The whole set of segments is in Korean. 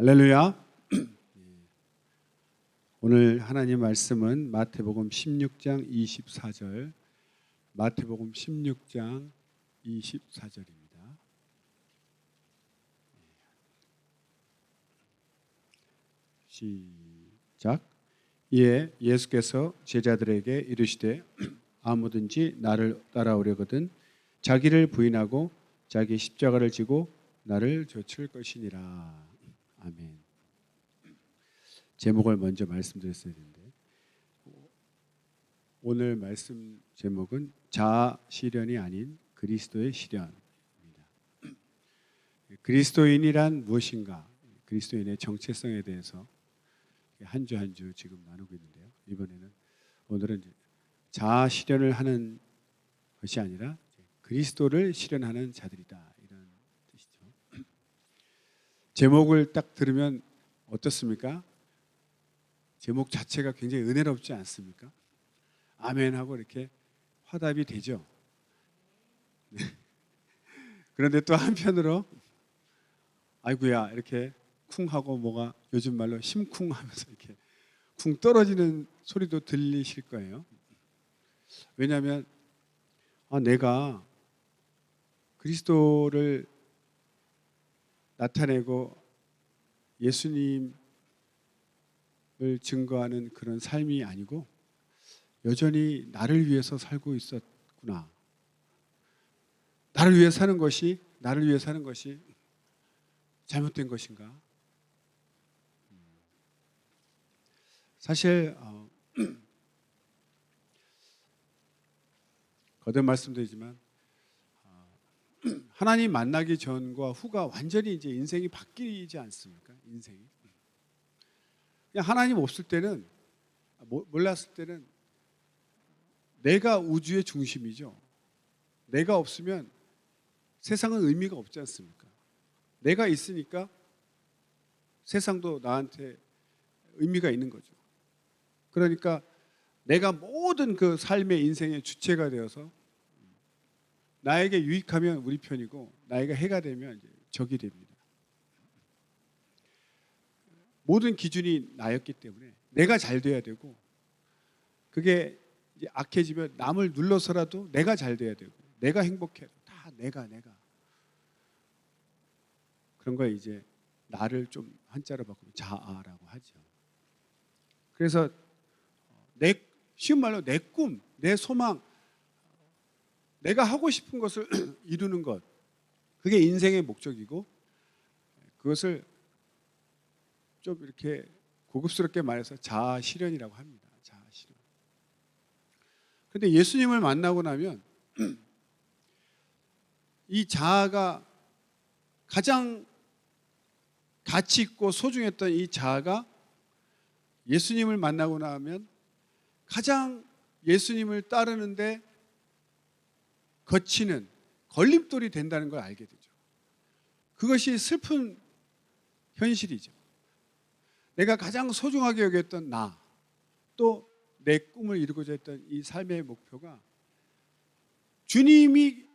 할렐루야. 오늘 하나님 말씀은 마태복음 16장 24절. 마태복음 16장 24절입니다. 시작. 이에 예수께서 제자들에게 이르시되 아무든지 나를 따라오려거든 자기를 부인하고 자기 십자가를 지고 나를 좇을 것이니라. 아멘. 제목을 먼저 말씀드렸어야 되는데 오늘 말씀 제목은 자아 실현이 아닌 그리스도의 실현입니다. 그리스도인이란 무엇인가? 그리스도인의 정체성에 대해서 한 주 한 주 지금 나누고 있는데요. 오늘은 자아 실현을 하는 것이 아니라 그리스도를 실현하는 자들이다, 이런 뜻이죠. 제목을 딱 들으면 어떻습니까? 제목 자체가 굉장히 은혜롭지 않습니까? 아멘 하고 이렇게 화답이 되죠. 네. 그런데 또 한편으로 아이고야 이렇게 쿵 하고 뭐가 요즘 말로 심쿵 하면서 이렇게 쿵 떨어지는 소리도 들리실 거예요. 왜냐하면 내가 그리스도를 나타내고 예수님을 증거하는 그런 삶이 아니고 여전히 나를 위해서 살고 있었구나. 나를 위해 사는 것이 잘못된 것인가? 사실 거듭 말씀드리지만 하나님 만나기 전과 후가 완전히 이제 인생이 바뀌지 않습니까? 인생이. 그냥 하나님 없을 때는, 몰랐을 때는 내가 우주의 중심이죠. 내가 없으면 세상은 의미가 없지 않습니까? 내가 있으니까 세상도 나한테 의미가 있는 거죠. 그러니까 내가 모든 그 삶의 인생의 주체가 되어서 나에게 유익하면 우리 편이고 나에게 해가 되면 이제 적이 됩니다. 모든 기준이 나였기 때문에 내가 잘 돼야 되고, 그게 이제 악해지면 남을 눌러서라도 내가 잘 돼야 되고, 내가 행복해, 다 내가 그런 거에 이제 나를 좀 한자로 바꾸면 자아라고 하죠. 그래서 쉬운 말로 내 꿈, 내 소망, 내가 하고 싶은 것을 이루는 것, 그게 인생의 목적이고, 그것을 좀 이렇게 고급스럽게 말해서 자아 실현이라고 합니다. 자아 실현. 그런데 예수님을 만나고 나면 이 자아가 가장 가치 있고 소중했던 이 자아가 예수님을 만나고 나면 가장 예수님을 따르는데 거치는 걸림돌이 된다는 걸 알게 되죠. 그것이 슬픈 현실이죠. 내가 가장 소중하게 여겼던 나, 또 내 꿈을 이루고자 했던 이 삶의 목표가 주님이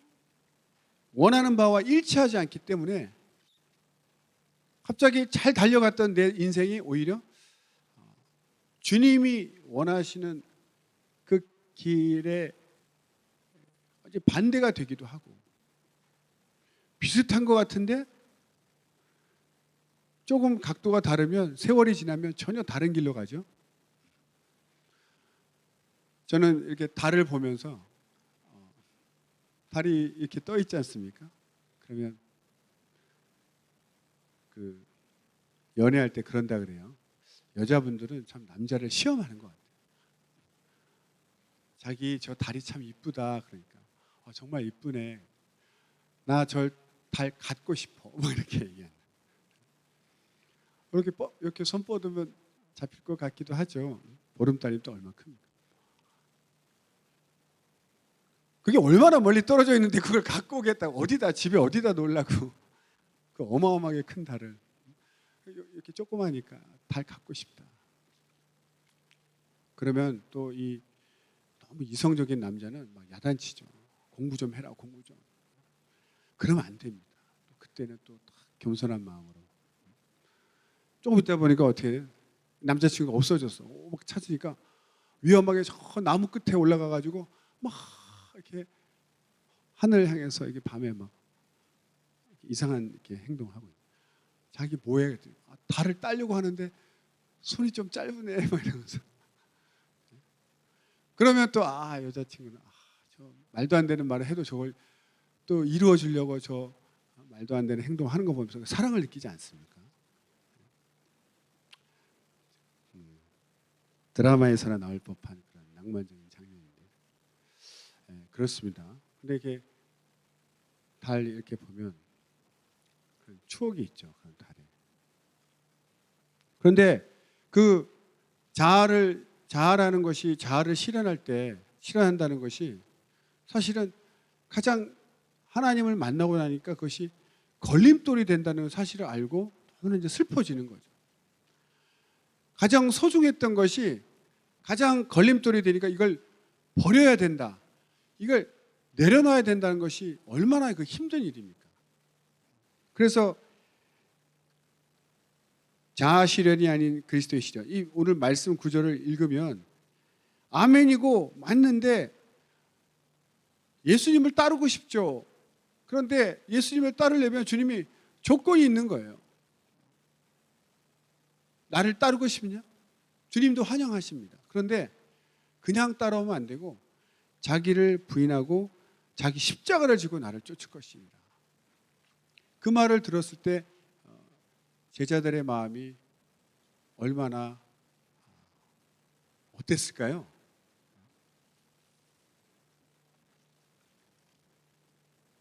원하는 바와 일치하지 않기 때문에 갑자기 잘 달려갔던 내 인생이 오히려 주님이 원하시는 그 길에 반대가 되기도 하고, 비슷한 것 같은데 조금 각도가 다르면 세월이 지나면 전혀 다른 길로 가죠. 저는 이렇게 달을 보면서 달이 이렇게 떠 있지 않습니까? 그러면 그 연애할 때 그런다 그래요. 여자분들은 참 남자를 시험하는 것 같아요. 자기 저 달이 참 이쁘다 그러니까 정말 이쁘네. 나 저 달 갖고 싶어. 뭐 이렇게 얘기하는. 이렇게 손 뻗으면 잡힐 것 같기도 하죠. 보름달이 또 얼마나 큽니까? 그게 얼마나 멀리 떨어져 있는데 그걸 갖고 오겠다고 집에 어디다 놓으려고 그 어마어마하게 큰 달을, 이렇게 조그마니까 달 갖고 싶다. 그러면 또 이 너무 이성적인 남자는 막 야단치죠. 공부 좀 해라, 공부 좀. 그러면 안 됩니다. 그때는 또 겸손한 마음으로 조금 있다 보니까 어떻게 남자친구가 없어졌어. 막 찾으니까 위험하게 저 나무 끝에 올라가 가지고 막 이렇게 하늘 향해서 이게 밤에 막 이상한 이렇게 행동하고 있는. 자기 뭐해? 그랬더니 달을 따려고 하는데 손이 좀 짧으네 막 이러면서. 그러면 또 여자친구는 저 말도 안 되는 말을 해도 저걸 또 이루어 주려고 저 말도 안 되는 행동하는 거 보면서 사랑을 느끼지 않습니까? 드라마에서나 나올 법한 그런 낭만적인 장면인데, 그렇습니다. 근데 이게 달 이렇게 보면 그런 추억이 있죠. 그런 달에. 그런데 그 자아라는 것이 자아를 실현한다는 것이 사실은 가장 하나님을 만나고 나니까 그것이 걸림돌이 된다는 사실을 알고 저는 이제 슬퍼지는 거죠. 가장 소중했던 것이 가장 걸림돌이 되니까 이걸 버려야 된다. 이걸 내려놔야 된다는 것이 얼마나 그 힘든 일입니까? 그래서 자아 실현이 아닌 그리스도의 실현. 이 오늘 말씀 구절을 읽으면 아멘이고 맞는데 예수님을 따르고 싶죠. 그런데 예수님을 따르려면 주님이 조건이 있는 거예요. 나를 따르고 싶냐? 주님도 환영하십니다. 그런데 그냥 따라오면 안 되고 자기를 부인하고 자기 십자가를 지고 나를 쫓을 것입니다. 그 말을 들었을 때 제자들의 마음이 얼마나 어땠을까요?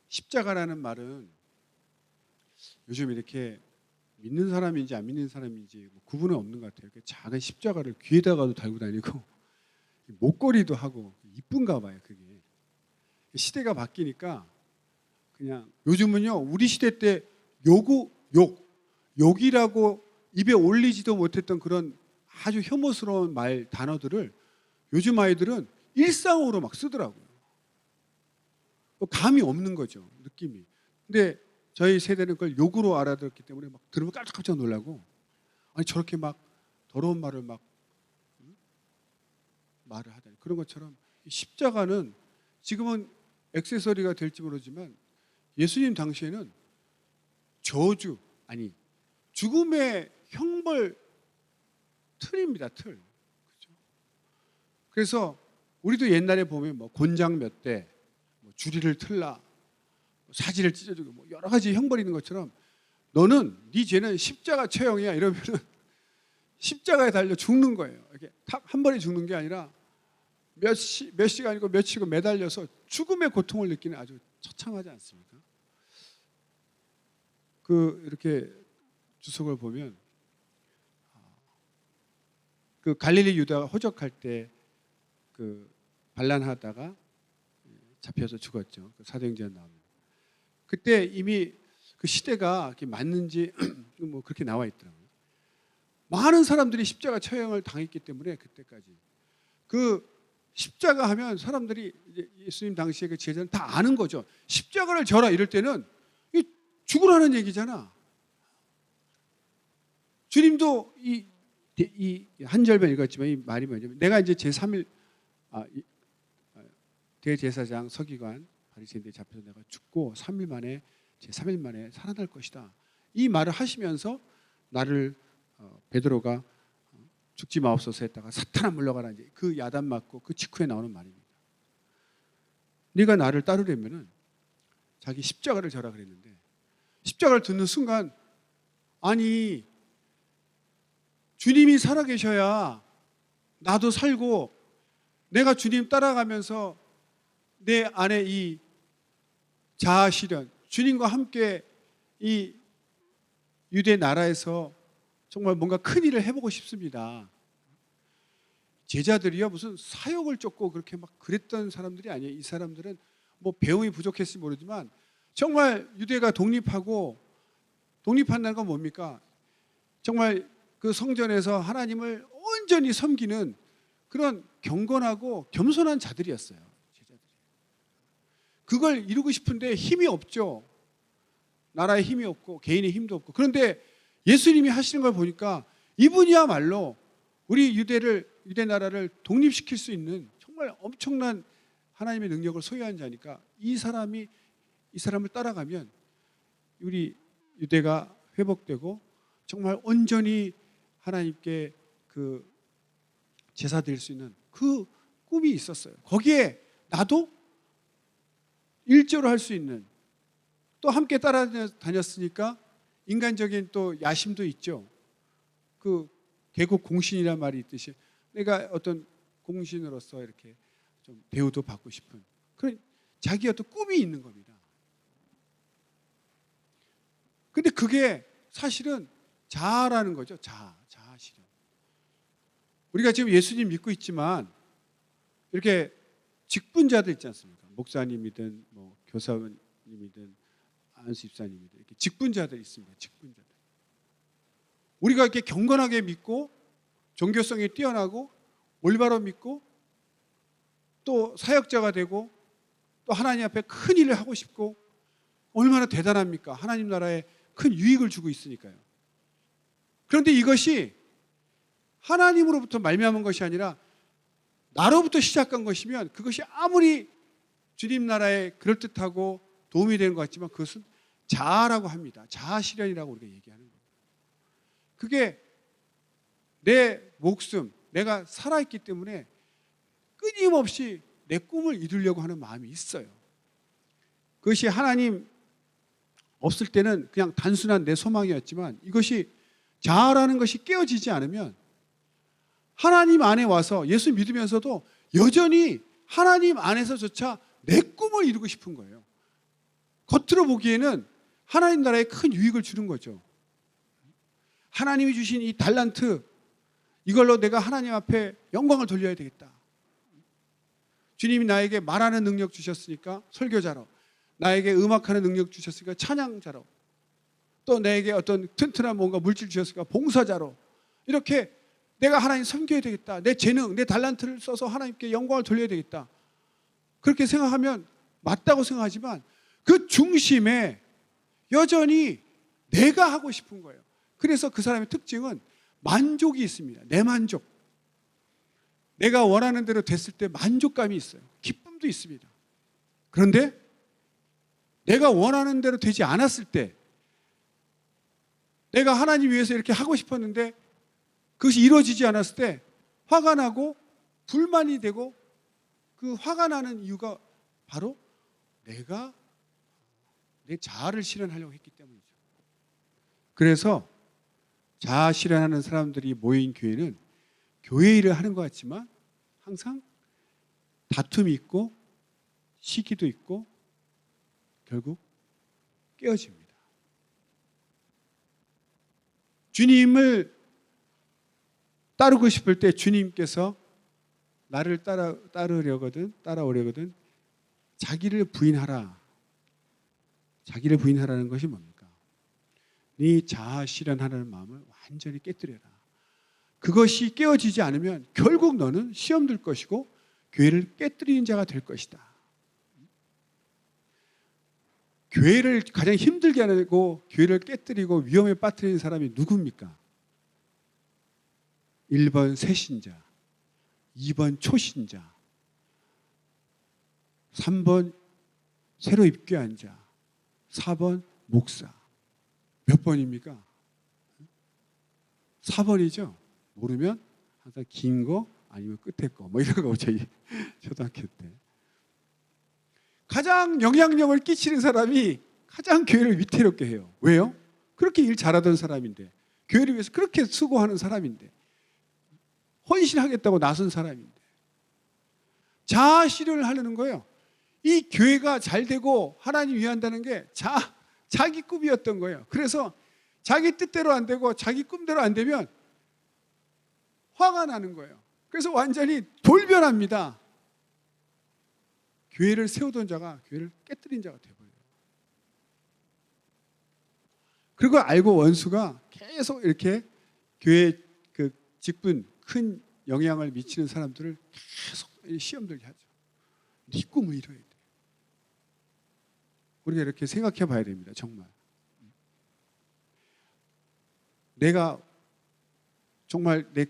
십자가라는 말은 요즘 이렇게 믿는 사람인지 안 믿는 사람인지 구분은 없는 것 같아요. 작은 십자가를 귀에다가도 달고 다니고 목걸이도 하고 이쁜가 봐요. 그게 시대가 바뀌니까 그냥 요즘은요 우리 시대 때 욕이라고 입에 올리지도 못했던 그런 아주 혐오스러운 단어들을 요즘 아이들은 일상어로 막 쓰더라고요. 감이 없는 거죠, 느낌이. 근데 저희 세대는 그걸 욕으로 알아들었기 때문에 막 들으면 깜짝깜짝 놀라고, 아니 저렇게 막 더러운 말을 막 말을 하다니. 그런 것처럼 십자가는 지금은 액세서리가 될지 모르지만 예수님 당시에는 저주, 아니 죽음의 형벌 틀입니다, 틀. 그렇죠? 그래서 우리도 옛날에 보면 뭐 곤장 몇 대, 뭐 주리를 틀라, 사지를 찢어주고 뭐 여러 가지 형벌이 있는 것처럼 너는 네 죄는 십자가 처형이야 이러면은 십자가에 달려 죽는 거예요. 이렇게 탁 한 번에 죽는 게 아니라 몇 시간이고 며칠이고 매달려서 죽음의 고통을 느끼는 아주 처참하지 않습니까? 이렇게 주석을 보면 그 갈릴리 유다가 호적할 때 그 반란하다가 잡혀서 죽었죠. 그 사도행전 나옵니다. 그때 이미 그 시대가 맞는지 뭐 그렇게 나와 있더라고요. 많은 사람들이 십자가 처형을 당했기 때문에 그때까지 그 십자가 하면 사람들이 이제 예수님 당시에 그 제자는 다 아는 거죠. 십자가를 져라 이럴 때는 이 죽으라는 얘기잖아. 주님도 이 한 절만 읽었지만 이 말이 뭐냐면 내가 이제 제3일 대제사장 서기관 바리새인들에 잡혀서 내가 죽고 3일 만에 제3일 만에 살아날 것이다. 이 말을 하시면서 나를 베드로가 죽지 마옵소서 했다가 사탄아 물러가라 이제 그 야단 맞고 그 직후에 나오는 말입니다. 네가 나를 따르려면은 자기 십자가를 져라 그랬는데 십자가를 듣는 순간 아니 주님이 살아계셔야 나도 살고 내가 주님 따라가면서 내 안에 이 자아 실현, 주님과 함께 이 유대 나라에서 정말 뭔가 큰 일을 해보고 싶습니다. 제자들이요 무슨 사역을 쫓고 그렇게 막 그랬던 사람들이 아니에요. 이 사람들은 뭐 배움이 부족했을지 모르지만 정말 유대가 독립한다는 건 뭡니까? 정말 그 성전에서 하나님을 온전히 섬기는 그런 경건하고 겸손한 자들이었어요. 제자들이. 그걸 이루고 싶은데 힘이 없죠. 나라에 힘이 없고 개인의 힘도 없고. 그런데 예수님이 하시는 걸 보니까 이분이야말로 우리 유대 나라를 독립시킬 수 있는 정말 엄청난 하나님의 능력을 소유한 자니까 이 사람을 따라가면 우리 유대가 회복되고 정말 온전히 하나님께 그 제사 드릴 수 있는 그 꿈이 있었어요. 거기에 나도 일조를 할 수 있는, 또 함께 따라다녔으니까 인간적인 또 야심도 있죠. 그 개국 공신이란 말이 있듯이 내가 어떤 공신으로서 이렇게 좀 대우도 받고 싶은 그런 자기 어떤 꿈이 있는 겁니다. 근데 그게 사실은 자아라는 거죠. 자아실현. 우리가 지금 예수님 믿고 있지만 이렇게 직분자들 있지 않습니까? 목사님이든 뭐 교사님이든 안수 집사님이든 이렇게 직분자들 있습니다. 직분자들. 우리가 이렇게 경건하게 믿고 종교성이 뛰어나고 올바로 믿고 또 사역자가 되고 또 하나님 앞에 큰 일을 하고 싶고 얼마나 대단합니까? 하나님 나라에 큰 유익을 주고 있으니까요. 그런데 이것이 하나님으로부터 말미암은 것이 아니라 나로부터 시작한 것이면 그것이 아무리 주님 나라에 그럴듯하고 도움이 되는 것 같지만 그것은 자아라고 합니다. 자아 실현이라고 우리가 얘기하는 거예요. 그게 내 목숨, 내가 살아있기 때문에 끊임없이 내 꿈을 이루려고 하는 마음이 있어요. 그것이 하나님 없을 때는 그냥 단순한 내 소망이었지만 이것이 자아라는 것이 깨어지지 않으면 하나님 안에 와서 예수 믿으면서도 여전히 하나님 안에서조차 내 꿈을 이루고 싶은 거예요. 겉으로 보기에는 하나님 나라에 큰 유익을 주는 거죠. 하나님이 주신 이 달란트, 이걸로 내가 하나님 앞에 영광을 돌려야 되겠다. 주님이 나에게 말하는 능력 주셨으니까 설교자로, 나에게 음악하는 능력 주셨으니까 찬양자로, 또 나에게 어떤 튼튼한 뭔가 물질 주셨으니까 봉사자로, 이렇게 내가 하나님 섬겨야 되겠다. 내 재능, 내 달란트를 써서 하나님께 영광을 돌려야 되겠다. 그렇게 생각하면 맞다고 생각하지만 그 중심에 여전히 내가 하고 싶은 거예요. 그래서 그 사람의 특징은 만족이 있습니다. 내 만족. 내가 원하는 대로 됐을 때 만족감이 있어요. 기쁨도 있습니다. 그런데 내가 원하는 대로 되지 않았을 때, 내가 하나님 위해서 이렇게 하고 싶었는데 그것이 이루어지지 않았을 때 화가 나고 불만이 되고, 그 화가 나는 이유가 바로 내가 내 자아를 실현하려고 했기 때문이죠. 그래서 자아 실현하는 사람들이 모인 교회는 교회 일을 하는 것 같지만 항상 다툼이 있고 시기도 있고 결국 깨어집니다. 주님을 따르고 싶을 때 주님께서 나를 따라오려거든 자기를 부인하라. 자기를 부인하라는 것이 뭡니까? 네 자아 실현하라는 마음을 완전히 깨뜨려라. 그것이 깨어지지 않으면 결국 너는 시험 들 것이고 교회를 깨뜨리는 자가 될 것이다. 교회를 가장 힘들게 하고 교회를 깨뜨리고 위험에 빠뜨리는 사람이 누굽니까? 1번 새신자, 2번 초신자, 3번 새로 입교한 자, 4번 목사. 몇 번입니까? 4번이죠. 모르면 항상 긴 거 아니면 끝에 거 뭐 이런 거 저희 초등학교 때. 가장 영향력을 끼치는 사람이 가장 교회를 위태롭게 해요. 왜요? 그렇게 일 잘하던 사람인데, 교회를 위해서 그렇게 수고하는 사람인데, 헌신하겠다고 나선 사람인데 자아 실현을 하려는 거예요. 이 교회가 잘 되고 하나님 위한다는 게 자기 꿈이었던 거예요. 그래서 자기 뜻대로 안 되고 자기 꿈대로 안 되면 화가 나는 거예요. 그래서 완전히 돌변합니다. 교회를 세우던 자가 교회를 깨뜨린 자가 되어버려요. 그리고 알고 원수가 계속 이렇게 교회 그 직분 큰 영향을 미치는 사람들을 계속 시험 들게 하죠. 네 꿈을 이뤄야 돼. 우리가 이렇게 생각해 봐야 됩니다. 정말. 내가 정말 내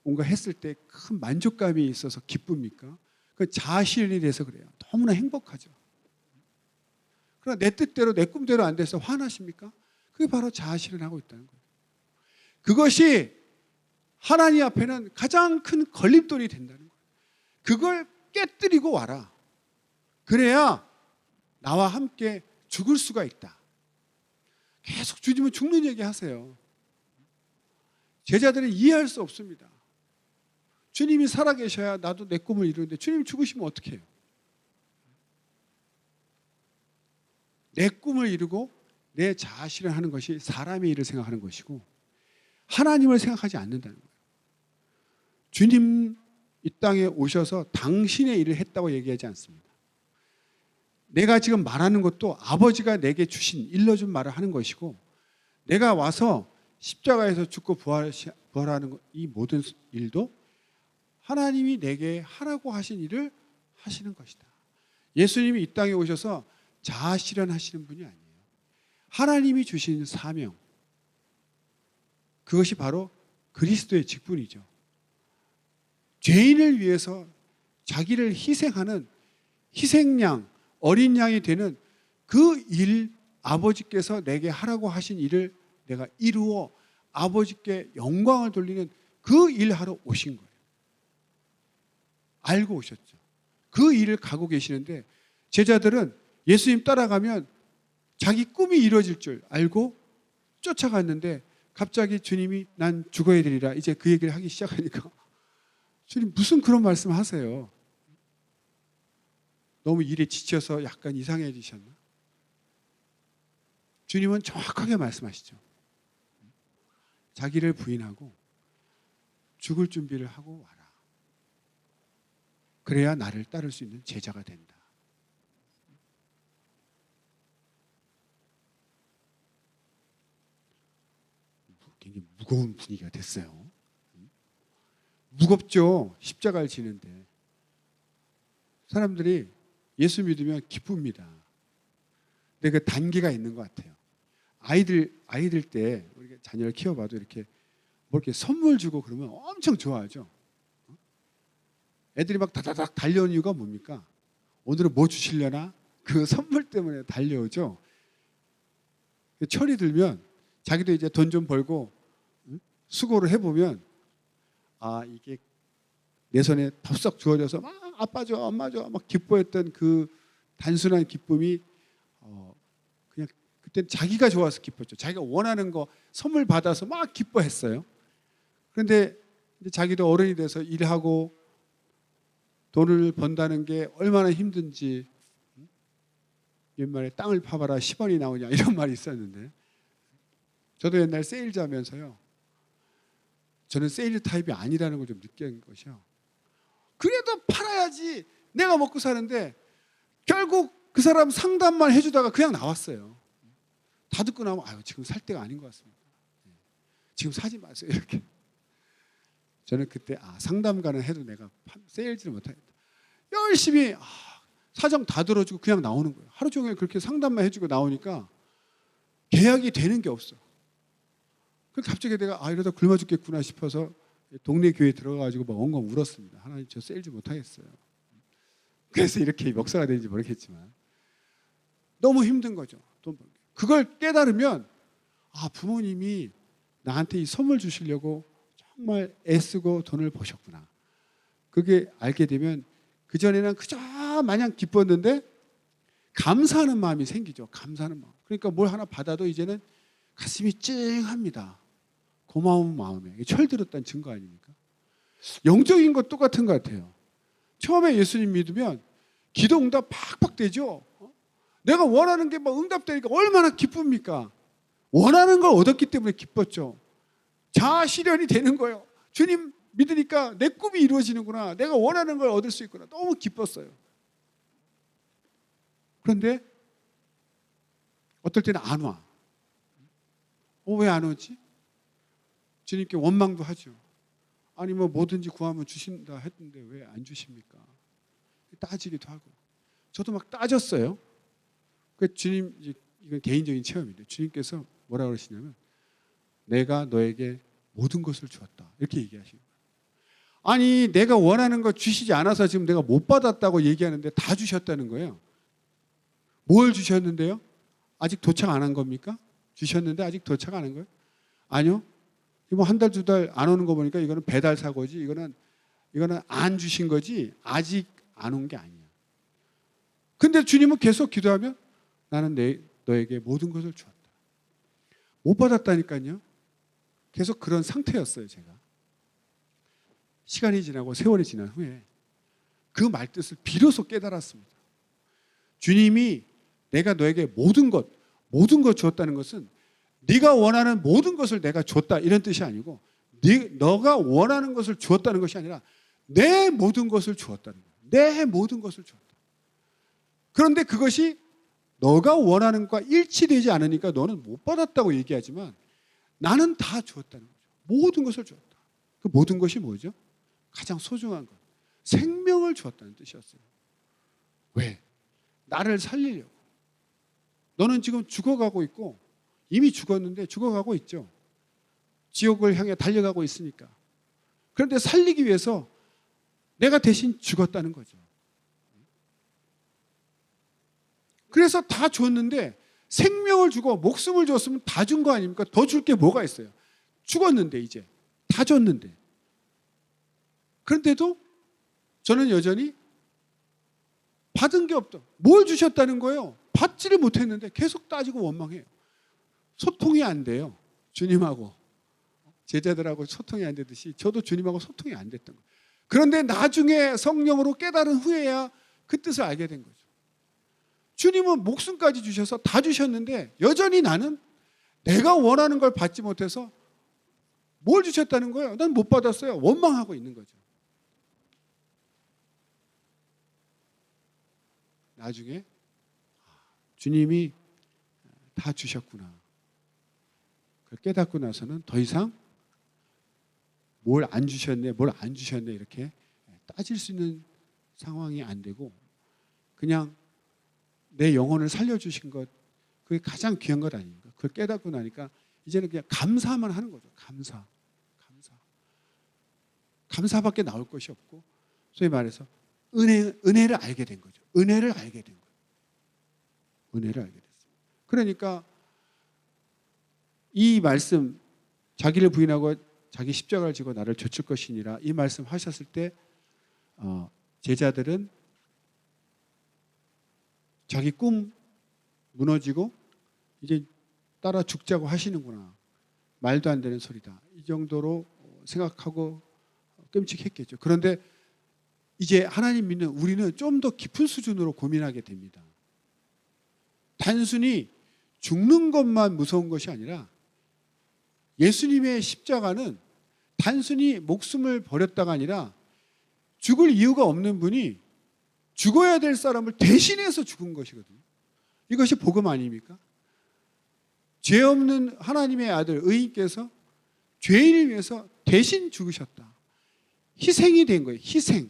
뭔가 했을 때 큰 만족감이 있어서 기쁩니까? 그 자아실현이 돼서 그래요. 너무나 행복하죠. 그러나 내 뜻대로 내 꿈대로 안 돼서 화나십니까? 그게 바로 자아실현하고 있다는 거예요. 그것이 하나님 앞에는 가장 큰 걸림돌이 된다는 거예요. 그걸 깨뜨리고 와라. 그래야 나와 함께 죽을 수가 있다. 계속 주님은 죽는 얘기 하세요. 제자들은 이해할 수 없습니다. 주님이 살아계셔야 나도 내 꿈을 이루는데 주님이 죽으시면 어떻게 해요? 내 꿈을 이루고 내 자아실현하는 것이 사람의 일을 생각하는 것이고 하나님을 생각하지 않는다는 거예요. 주님 이 땅에 오셔서 당신의 일을 했다고 얘기하지 않습니다. 내가 지금 말하는 것도 아버지가 내게 주신 일러준 말을 하는 것이고 내가 와서 십자가에서 죽고 부활하는 이 모든 일도 하나님이 내게 하라고 하신 일을 하시는 것이다. 예수님이 이 땅에 오셔서 자아실현하시는 분이 아니에요. 하나님이 주신 사명, 그것이 바로 그리스도의 직분이죠. 죄인을 위해서 자기를 희생하는 희생양, 어린 양이 되는 그 일, 아버지께서 내게 하라고 하신 일을 내가 이루어 아버지께 영광을 돌리는 그 일하러 오신 거예요. 알고 오셨죠. 그 일을 가고 계시는데 제자들은 예수님 따라가면 자기 꿈이 이루어질 줄 알고 쫓아갔는데 갑자기 주님이 난 죽어야 되리라 이제 그 얘기를 하기 시작하니까 주님 무슨 그런 말씀 하세요? 너무 일에 지쳐서 약간 이상해지셨나? 주님은 정확하게 말씀하시죠. 자기를 부인하고 죽을 준비를 하고 와라. 그래야 나를 따를 수 있는 제자가 된다. 굉장히 무거운 분위기가 됐어요. 무겁죠. 십자가를 지는데. 사람들이 예수 믿으면 기쁩니다. 근데 그 단계가 있는 것 같아요. 아이들 때 우리가 자녀를 키워봐도 이렇게 뭐 이렇게 선물 주고 그러면 엄청 좋아하죠. 애들이 막 다다닥 달려오는 이유가 뭡니까? 오늘은 뭐 주시려나? 그 선물 때문에 달려오죠. 철이 들면 자기도 이제 돈 좀 벌고 수고를 해보면 아 이게 내 손에 덥석 주어져서 막 아빠 줘 엄마 줘 막 기뻐했던 그 단순한 기쁨이 그냥 그때 자기가 좋아서 기뻤죠. 자기가 원하는 거 선물 받아서 막 기뻐했어요. 그런데 이제 자기도 어른이 돼서 일하고 돈을 번다는 게 얼마나 힘든지 옛말에 땅을 파봐라 10원이 나오냐 이런 말이 있었는데 저도 옛날 세일즈 하면서요. 저는 세일 타입이 아니라는 걸 좀 느낀 것이요. 그래도 팔아야지 내가 먹고 사는데 결국 그 사람 상담만 해주다가 그냥 나왔어요. 다 듣고 나면 아유 지금 살 때가 아닌 것 같습니다. 지금 사지 마세요 이렇게. 저는 그때 상담가는 해도 내가 세일즈를 못하겠다. 열심히 사정 다 들어주고 그냥 나오는 거예요. 하루 종일 그렇게 상담만 해주고 나오니까 계약이 되는 게 없어. 그래서 갑자기 내가 이러다 굶어 죽겠구나 싶어서 동네 교회에 들어가가지고 막 엉엉 울었습니다. 하나님 저 세일즈 못하겠어요. 그래서 이렇게 목사가 되는지 모르겠지만 너무 힘든 거죠. 그걸 깨달으면 부모님이 나한테 이 선물 주시려고 정말 애쓰고 돈을 버셨구나. 그게 알게 되면 그전에는 그저 마냥 기뻤는데 감사하는 마음이 생기죠. 감사하는 마음. 그러니까 뭘 하나 받아도 이제는 가슴이 찡합니다. 고마운 마음에. 철들었다는 증거 아닙니까? 영적인 것 똑같은 것 같아요. 처음에 예수님 믿으면 기도 응답 팍팍 되죠. 내가 원하는 게 막 응답되니까 얼마나 기쁩니까? 원하는 걸 얻었기 때문에 기뻤죠. 자아 실현이 되는 거예요. 주님 믿으니까 내 꿈이 이루어지는구나. 내가 원하는 걸 얻을 수 있구나. 너무 기뻤어요. 그런데 어떨 때는 안 와. 왜 안 오지? 주님께 원망도 하죠. 아니 뭐 뭐든지 구하면 주신다 했는데 왜 안 주십니까? 따지기도 하고. 저도 막 따졌어요. 그 주님 이건 개인적인 체험인데 주님께서 뭐라 그러시냐면 내가 너에게 모든 것을 주었다. 이렇게 얘기하시는 거예요. 아니 내가 원하는 거 주시지 않아서 지금 내가 못 받았다고 얘기하는데 다 주셨다는 거예요. 뭘 주셨는데요? 아직 도착 안 한 겁니까? 주셨는데 아직 도착 안 한 거예요? 아니요. 뭐 한 달, 두 달 안 오는 거 보니까 이거는 배달 사고지. 이거는 안 주신 거지. 아직 안 온 게 아니야. 근데 주님은 계속 기도하면 나는 너에게 모든 것을 주었다. 못 받았다니까요. 계속 그런 상태였어요, 제가. 시간이 지나고 세월이 지난 후에 그 말뜻을 비로소 깨달았습니다. 주님이 내가 너에게 모든 것 주었다는 것은 네가 원하는 모든 것을 내가 줬다 이런 뜻이 아니고 너가 원하는 것을 주었다는 것이 아니라 내 모든 것을 주었다는 거예요. 내 모든 것을 주었다. 그런데 그것이 너가 원하는 것과 일치되지 않으니까 너는 못 받았다고 얘기하지만 나는 다 주었다는 거죠. 모든 것을 주었다. 그 모든 것이 뭐죠? 가장 소중한 것. 생명을 주었다는 뜻이었어요. 왜? 나를 살리려고. 너는 지금 죽어가고 있고 이미 죽었는데 죽어가고 있죠. 지옥을 향해 달려가고 있으니까. 그런데 살리기 위해서 내가 대신 죽었다는 거죠. 그래서 다 줬는데 생명을 주고 목숨을 줬으면 다 준 거 아닙니까? 더 줄 게 뭐가 있어요? 죽었는데 이제 다 줬는데. 그런데도 저는 여전히 받은 게 없다. 뭘 주셨다는 거예요? 받지를 못했는데 계속 따지고 원망해요. 소통이 안 돼요. 주님하고. 제자들하고 소통이 안 되듯이 저도 주님하고 소통이 안 됐던 거예요. 그런데 나중에 성령으로 깨달은 후에야 그 뜻을 알게 된 거죠. 주님은 목숨까지 주셔서 다 주셨는데 여전히 나는 내가 원하는 걸 받지 못해서 뭘 주셨다는 거예요? 난 못 받았어요. 원망하고 있는 거죠. 나중에 주님이 다 주셨구나. 그걸 깨닫고 나서는 더 이상 뭘 안 주셨네 이렇게 따질 수 있는 상황이 안 되고 그냥 내 영혼을 살려주신 것 그게 가장 귀한 것 아닙니까? 그걸 깨닫고 나니까 이제는 그냥 감사만 하는 거죠. 감사밖에 나올 것이 없고 소위 말해서 은혜를 알게 된 거죠. 은혜를 알게 됐습니다. 그러니까 이 말씀 자기를 부인하고 자기 십자가를 지고 나를 좇을 것이니라 이 말씀 하셨을 때 제자들은 자기 꿈 무너지고 이제 따라 죽자고 하시는구나. 말도 안 되는 소리다. 이 정도로 생각하고 끔찍했겠죠. 그런데 이제 하나님 믿는 우리는 좀 더 깊은 수준으로 고민하게 됩니다. 단순히 죽는 것만 무서운 것이 아니라 예수님의 십자가는 단순히 목숨을 버렸다가 아니라 죽을 이유가 없는 분이 죽어야 될 사람을 대신해서 죽은 것이거든요. 이것이 복음 아닙니까? 죄 없는 하나님의 아들 의인께서 죄인을 위해서 대신 죽으셨다. 희생이 된 거예요. 희생.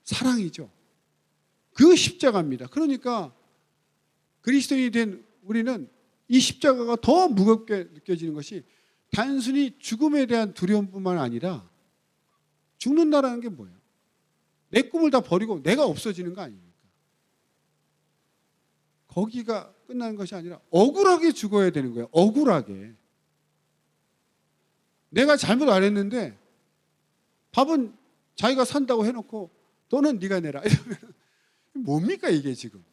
사랑이죠. 그 십자가입니다. 그러니까 그리스도인이 된 우리는 이 십자가가 더 무겁게 느껴지는 것이 단순히 죽음에 대한 두려움뿐만 아니라 죽는다라는 게 뭐예요? 내 꿈을 다 버리고 내가 없어지는 거 아닙니까? 거기가 끝나는 것이 아니라 억울하게 죽어야 되는 거예요. 억울하게. 내가 잘못 안 했는데 밥은 자기가 산다고 해놓고 돈은 네가 내라 이러면 뭡니까 이게 지금?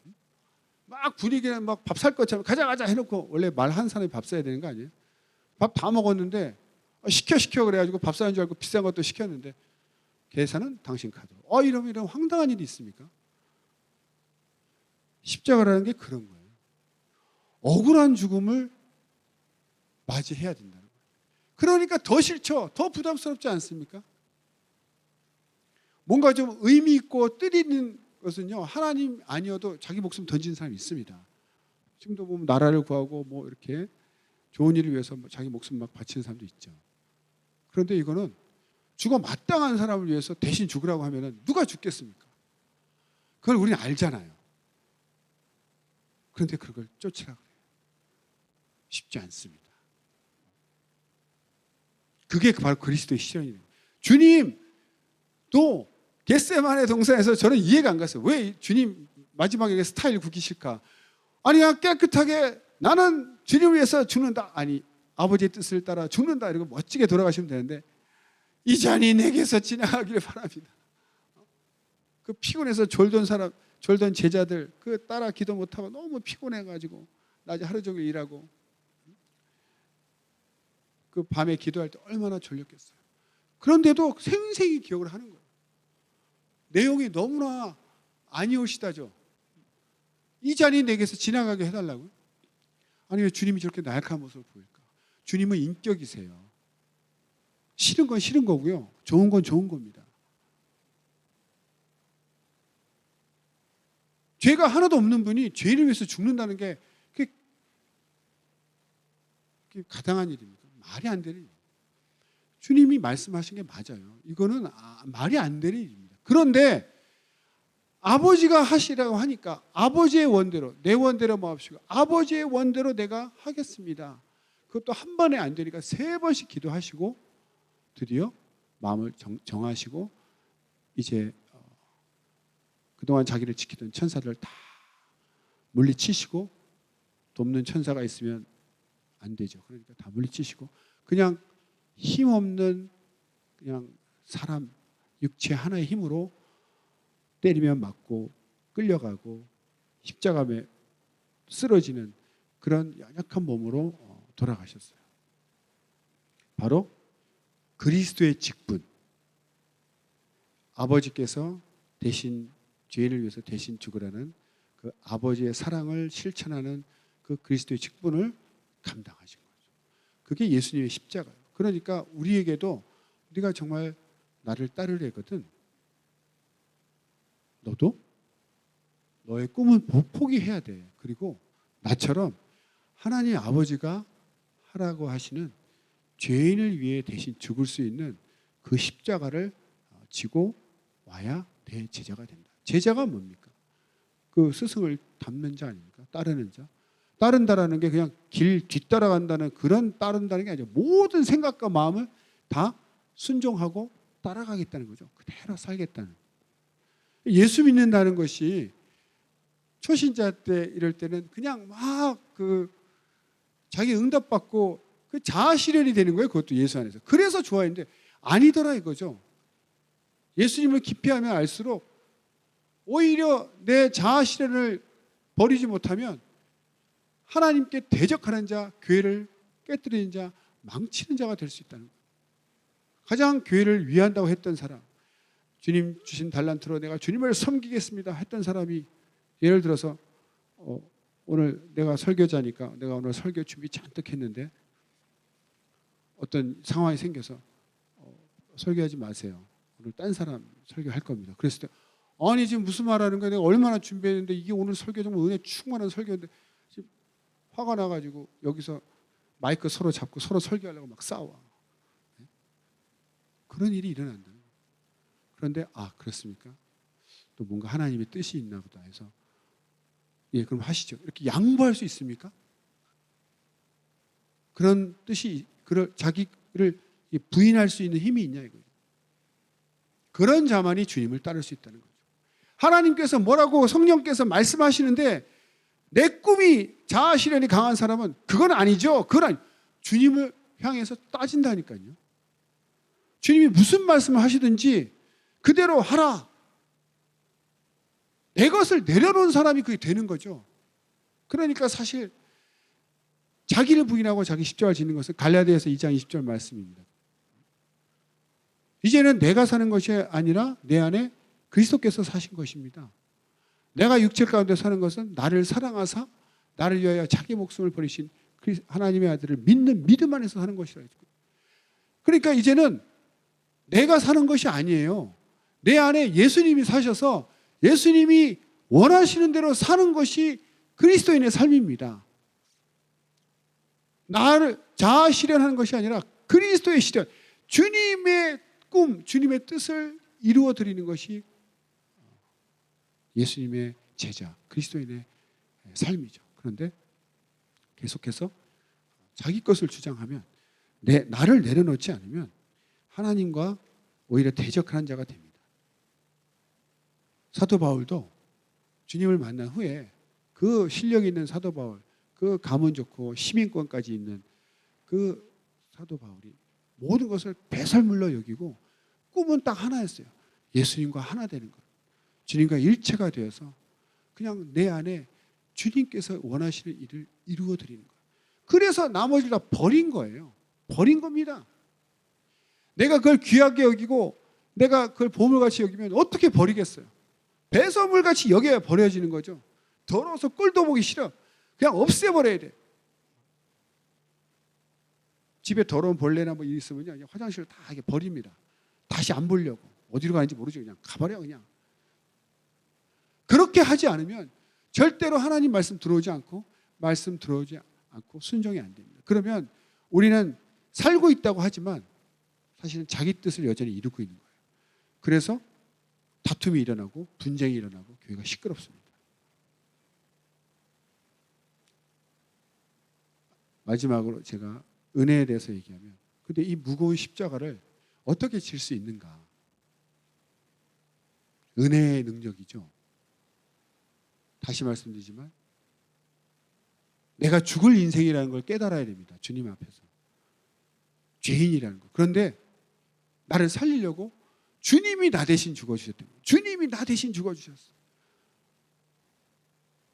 막 분위기는 막 밥 살 것처럼 가자 해놓고 원래 말 한 사람이 밥 사야 되는 거 아니에요? 밥 다 먹었는데 시켜 그래가지고 밥 사는 줄 알고 비싼 것도 시켰는데 계산은 당신 카드로. 이러면 황당한 일이 있습니까? 십자가라는 게 그런 거예요. 억울한 죽음을 맞이해야 된다는 거예요. 그러니까 더 싫죠. 더 부담스럽지 않습니까? 뭔가 좀 의미 있고 뜻 있는 것은요. 하나님 아니어도 자기 목숨 던지는 사람이 있습니다. 지금도 보면 나라를 구하고 뭐 이렇게 좋은 일을 위해서 자기 목숨 막 바치는 사람도 있죠. 그런데 이거는 죽어 마땅한 사람을 위해서 대신 죽으라고 하면 누가 죽겠습니까? 그걸 우리는 알잖아요. 그런데 그걸 쫓으라 그래요. 쉽지 않습니다. 그게 바로 그리스도의 실현이에요. 주님도 겟세마네 동산에서 저는 이해가 안 갔어요. 왜 주님 마지막에 스타일 구기실까? 아니 그냥 깨끗하게 나는 주님을 위해서 죽는다. 아니 아버지의 뜻을 따라 죽는다. 이러고 멋지게 돌아가시면 되는데 이 잔이 내게서 지나가기를 바랍니다. 그 피곤해서 졸던 제자들 그 따라 기도 못하고 너무 피곤해가지고 낮에 하루 종일 일하고 그 밤에 기도할 때 얼마나 졸렸겠어요. 그런데도 생생히 기억을 하는 거예요. 내용이 너무나 아니오시다죠. 이 잔이 내게서 지나가게 해달라고요? 아니 왜 주님이 저렇게 나약한 모습을 보일까? 주님은 인격이세요. 싫은 건 싫은 거고요. 좋은 건 좋은 겁니다. 죄가 하나도 없는 분이 죄를 위해서 죽는다는 게 그게 가당한 일입니까? 말이 안 되는 일입니다. 주님이 말씀하신 게 맞아요. 이거는 말이 안 되는 일입니다. 그런데 아버지가 하시라고 하니까 아버지의 원대로 내 원대로 마옵시고 아버지의 원대로 내가 하겠습니다. 그것도 한 번에 안 되니까 3번씩 기도하시고 드디어 마음을 정하시고 이제 그동안 자기를 지키던 천사들을 다 물리치시고 돕는 천사가 있으면 안 되죠. 그러니까 다 물리치시고 그냥 힘없는 그냥 사람 육체 하나의 힘으로 때리면 맞고 끌려가고 십자가에 쓰러지는 그런 연약한 몸으로 돌아가셨어요. 바로 그리스도의 직분. 아버지께서 대신 죄인을 위해서 대신 죽으라는 그 아버지의 사랑을 실천하는 그 그리스도의 직분을 감당하신 거죠. 그게 예수님의 십자가예요. 그러니까 우리에게도 네가 정말 나를 따르려거든 너도 너의 꿈은 포기해야 돼. 그리고 나처럼 하나님 아버지가 하라고 하시는 죄인을 위해 대신 죽을 수 있는 그 십자가를 지고 와야 내 제자가 된다. 제자가 뭡니까? 그 스승을 닮는 자 아닙니까? 따르는 자. 따른다라는 게 그냥 길 뒤따라간다는 그런 따른다는 게 아니라 모든 생각과 마음을 다 순종하고 따라가겠다는 거죠. 그대로 살겠다는. 예수 믿는다는 것이 초신자 때 이럴 때는 그냥 막 그 자기 응답받고 그 자아 실현이 되는 거예요. 그것도 예수 안에서. 그래서 좋아했는데 아니더라 이거죠. 예수님을 깊이 하면 알수록 오히려 내 자아 실현을 버리지 못하면 하나님께 대적하는 자, 교회를 깨뜨리는 자, 망치는 자가 될 수 있다는 거예요. 가장 교회를 위한다고 했던 사람, 주님 주신 달란트로 내가 주님을 섬기겠습니다 했던 사람이 예를 들어서 오늘 내가 설교자니까 내가 오늘 설교 준비 잔뜩 했는데 어떤 상황이 생겨서 설교하지 마세요. 오늘 딴 사람 설교할 겁니다. 그랬을 때 아니 지금 무슨 말하는 거야? 내가 얼마나 준비했는데 이게 오늘 설교 정말 은혜 충만한 설교인데 지금 화가 나가지고 여기서 마이크 서로 잡고 서로 설교하려고 막 싸워. 그런 일이 일어난다. 그런데 그렇습니까? 또 뭔가 하나님의 뜻이 있나 보다 해서 예 그럼 하시죠. 이렇게 양보할 수 있습니까? 그런 뜻이 자기를 부인할 수 있는 힘이 있냐 이거예요. 그런 자만이 주님을 따를 수 있다는 거죠. 하나님께서 뭐라고 성령께서 말씀하시는데 내 꿈이 자아 실현이 강한 사람은 그건 아니죠. 주님을 향해서 따진다니까요. 주님이 무슨 말씀을 하시든지 그대로 하라. 내 것을 내려놓은 사람이 그게 되는 거죠. 그러니까 사실 자기를 부인하고 자기 십자가를 짓는 것은 갈라디아서 2장 20절 말씀입니다. 이제는 내가 사는 것이 아니라 내 안에 그리스도께서 사신 것입니다. 내가 육체 가운데 사는 것은 나를 사랑하사 나를 위하여 자기 목숨을 버리신 하나님의 아들을 믿는 믿음 안에서 사는 것이라 했고. 그러니까 이제는 내가 사는 것이 아니에요. 내 안에 예수님이 사셔서 예수님이 원하시는 대로 사는 것이 그리스도인의 삶입니다. 나를 자아 실현하는 것이 아니라 그리스도의 실현, 주님의 꿈, 주님의 뜻을 이루어 드리는 것이 예수님의 제자, 그리스도인의 삶이죠. 그런데 계속해서 자기 것을 주장하면 나를 내려놓지 않으면 하나님과 오히려 대적하는 자가 됩니다. 사도 바울도 주님을 만난 후에 그 실력 있는 사도 바울, 그 가문 좋고 시민권까지 있는 그 사도 바울이 모든 것을 배설물로 여기고 꿈은 딱 하나였어요. 예수님과 하나 되는 것. 주님과 일체가 되어서 그냥 내 안에 주님께서 원하시는 일을 이루어 드리는 거예요. 그래서 나머지를 다 버린 거예요. 버린 겁니다. 내가 그걸 귀하게 여기고 내가 그걸 보물같이 여기면 어떻게 버리겠어요? 배설물같이 여겨야 버려지는 거죠. 더러워서 꼴도 보기 싫어. 그냥 없애버려야 돼. 집에 더러운 벌레나 뭐 있으면요, 그냥 화장실을 다 이렇게 버립니다. 다시 안 보려고. 어디로 가는지 모르죠. 그냥 가버려 그냥. 그렇게 하지 않으면 절대로 하나님 말씀 들어오지 않고 순종이 안 됩니다. 그러면 우리는 살고 있다고 하지만 사실은 자기 뜻을 여전히 이루고 있는 거예요. 그래서 다툼이 일어나고 분쟁이 일어나고 교회가 시끄럽습니다. 마지막으로 제가 은혜에 대해서 얘기하면, 근데 이 무거운 십자가를 어떻게 질 수 있는가? 은혜의 능력이죠. 다시 말씀드리지만 내가 죽을 인생이라는 걸 깨달아야 됩니다. 주님 앞에서. 죄인이라는 거. 그런데 나를 살리려고 주님이 나 대신 죽어주셨대요. 주님이 나 대신 죽어주셨어.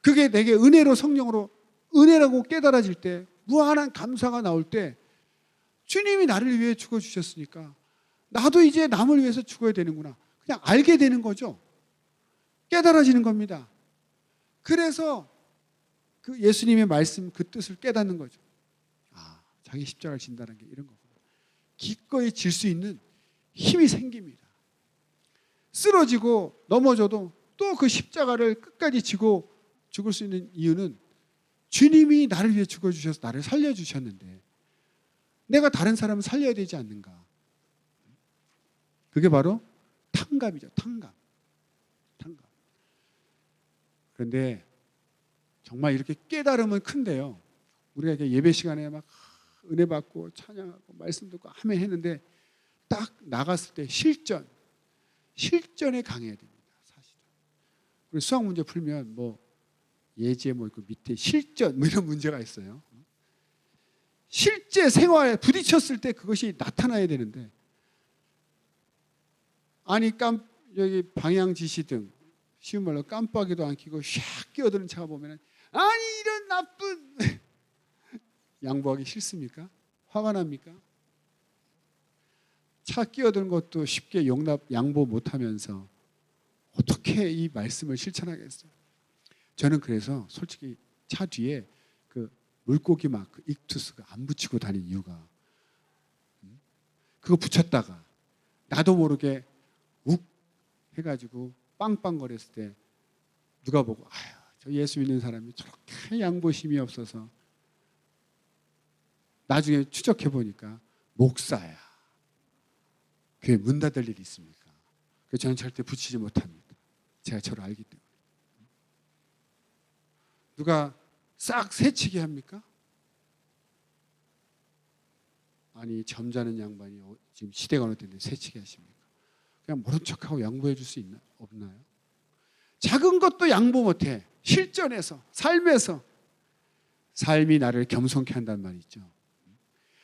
그게 내게 은혜로, 성령으로 은혜라고 깨달아질 때, 무한한 감사가 나올 때, 주님이 나를 위해 죽어주셨으니까 나도 이제 남을 위해서 죽어야 되는구나. 그냥 알게 되는 거죠. 깨달아지는 겁니다. 그래서 그 예수님의 말씀, 그 뜻을 깨닫는 거죠. 아, 자기 십자가를 진다는 게 이런 거구나. 기꺼이 질 수 있는 힘이 생깁니다. 쓰러지고 넘어져도 또 그 십자가를 끝까지 지고 죽을 수 있는 이유는 주님이 나를 위해 죽어주셔서 나를 살려주셨는데 내가 다른 사람을 살려야 되지 않는가. 그게 바로 탕감이죠. 탕감. 그런데 정말 이렇게 깨달으면 큰데요. 우리가 이렇게 예배 시간에 막 은혜 받고 찬양하고 말씀 듣고 하면 했는데 딱 나갔을 때 실전에 강해야 됩니다. 사실은. 우리 수학 문제 풀면 뭐 예제 뭐 있고 밑에 실전 뭐 이런 문제가 있어요. 실제 생활에 부딪혔을 때 그것이 나타나야 되는데, 아니 여기 방향 지시등, 쉬운 말로 깜빡이도 안 켜고 샥 끼어드는 차가 보면 아니 이런 나쁜 양보하기 싫습니까? 화가 납니까? 차 끼어드는 것도 쉽게 양보 못하면서 어떻게 이 말씀을 실천하겠어요? 저는 그래서 솔직히 차 뒤에 그 물고기 마크 익투스가 안 붙이고 다닌 이유가, 그거 붙였다가 나도 모르게 욱 해가지고 빵빵거렸을 때 누가 보고 아유, 저 예수 믿는 사람이 저렇게 양보심이 없어서, 나중에 추적해 보니까 목사야. 교회 문 닫을 일이 있습니까? 그래서 저는 절대 붙이지 못합니다. 제가 저를 알기 때문에. 누가 싹 새치게 합니까? 아니 점잖은 양반이 지금 시대가 어느 때인데 새치게 하십니까? 그냥 모른 척하고 양보해 줄 수 없나요? 작은 것도 양보 못해. 실전에서, 삶에서. 삶이 나를 겸손케 한다는 말이 있죠.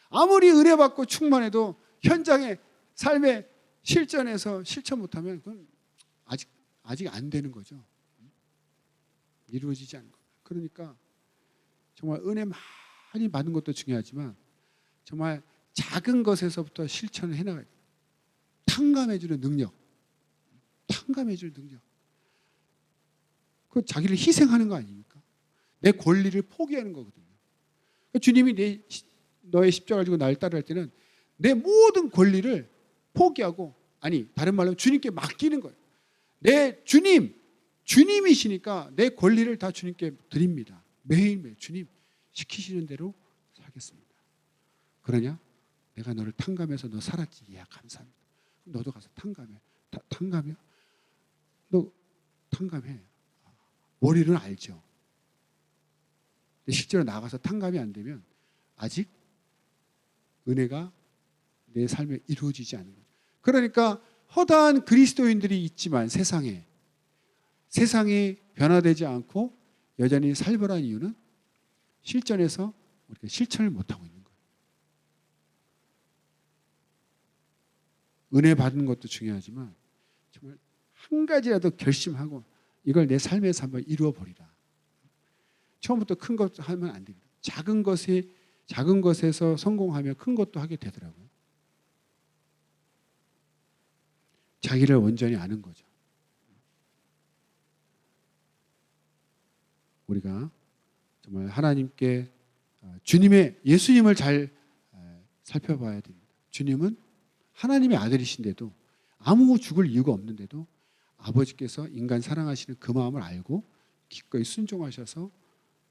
아무리 은혜 받고 충만해도 현장에, 삶의 실전에서 실천 못하면 그건 아직 안 되는 거죠. 이루어지지 않는 거예요. 그러니까 정말 은혜 많이 받는 것도 중요하지만 정말 작은 것에서부터 실천을 해나가야 돼요. 탕감해주는 능력. 그 자기를 희생하는 거 아닙니까? 내 권리를 포기하는 거거든요. 그러니까 주님이 너의 십자가를 지고 날 따르할 때는 내 모든 권리를 포기하고, 아니 다른 말로 주님께 맡기는 거예요. 내 주님이시니까 내 권리를 다 주님께 드립니다. 매일매일 주님 시키시는 대로 살겠습니다. 그러냐? 내가 너를 탕감해서 너 살았지. 예, 감사합니다. 너도 가서 탕감해. 탕감이야? 너 탕감해. 머리는 알죠. 근데 실제로 나가서 탕감이 안 되면 아직 은혜가 내 삶에 이루어지지 않는 거죠. 그러니까 허다한 그리스도인들이 있지만 세상에 변화되지 않고 여전히 살벌한 이유는 실전에서 우리가 실천을 못하고 있는 거예요. 은혜 받는 것도 중요하지만 정말 한 가지라도 결심하고 이걸 내 삶에서 한번 이루어 버리라. 처음부터 큰 것 하면 안 됩니다. 작은 것에서 성공하면 큰 것도 하게 되더라고요. 자기를 온전히 아는 거죠. 우리가 정말 하나님께 예수님을 잘 살펴봐야 됩니다. 주님은 하나님의 아들이신데도 아무 죽을 이유가 없는데도 아버지께서 인간 사랑하시는 그 마음을 알고 기꺼이 순종하셔서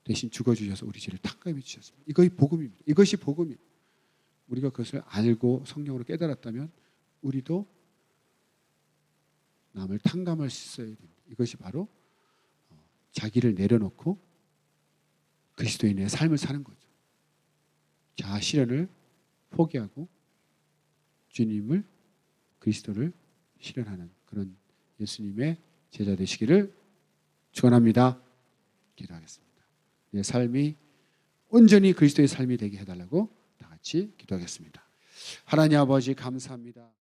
대신 죽어주셔서 우리 죄를 탕감해 주셨습니다. 이것이 복음입니다. 이것이 복음이에요. 우리가 그것을 알고 성령으로 깨달았다면 우리도 남을 탕감할 수 있어야 됩니다. 이것이 바로 자기를 내려놓고 그리스도인의 삶을 사는 거죠. 자아 실현을 포기하고 주님을 그리스도를 실현하는 그런 예수님의 제자 되시기를 축원합니다. 기도하겠습니다. 내 삶이 온전히 그리스도의 삶이 되게 해달라고 다 같이 기도하겠습니다. 하나님 아버지 감사합니다.